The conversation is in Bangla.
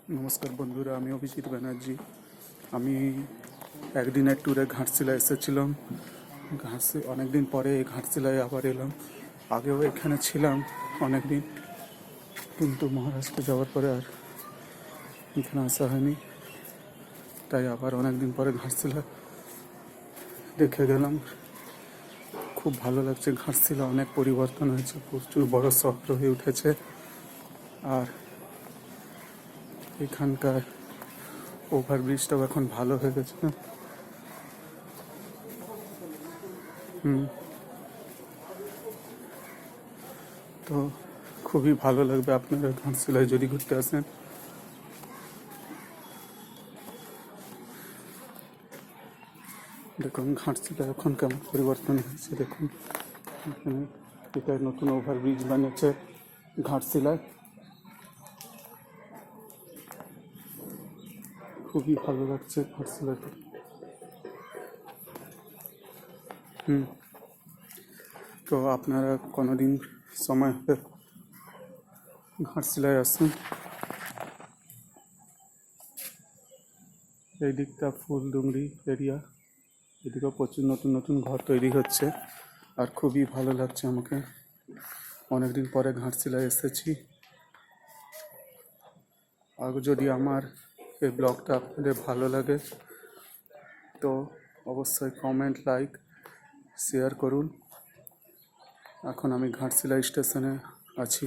নমস্কার বন্ধুরা, আমি অভিজিৎ ব্যানার্জি। আমি একদিনের ট্যুরে ঘাটশিলায় এসেছিলাম। অনেক দিন পরে এই ঘাটশিলায় আবার এলাম। আগেও এখানে ছিলাম অনেক দিন, কিন্তু মহারাষ্ট্র যাওয়ার পরে আর এখানে আসা হয়নি। তাই আবার অনেক দিন পরে ঘাটশিলা দেখে গেলাম। খুব ভালো লাগছে। ঘাটশিলা অনেক পরিবর্তন হয়েছে, প্রচুর বড় শহর হয়ে উঠেছে। আর এখানকার ওভারব্রিজটাও এখন ভালো হয়ে গেছে। তো খুবই ভালো লাগবে আপনারা ঘাটশিলায় যদি ঘুরতে আসেন। দেখুন ঘাটশিলা এখন কেমন পরিবর্তন হয়েছে। দেখুন এখানে এটা নতুন ওভারব্রিজ বানিয়েছে ঘাটশিলায়। খুবই ভালো লাগছে ঘাটশিলাতে। তো আপনারা কোনোদিন সময় হলে ঘাটশিলায় আসুন। এই দিকটা ফুলডুংরি এরিয়া, এদিকেও প্রচুর নতুন নতুন ঘর তৈরি হচ্ছে। আর খুবই ভালো লাগছে আমাকে। অনেকদিন পরে ঘাটশিলায় এসেছি। আর যদি আমার এই ব্লগটা আপনাদের ভালো লাগে তো অবশ্যই কমেন্ট, লাইক, শেয়ার করুন। এখন আমি ঘাটশিলা স্টেশনে আছি।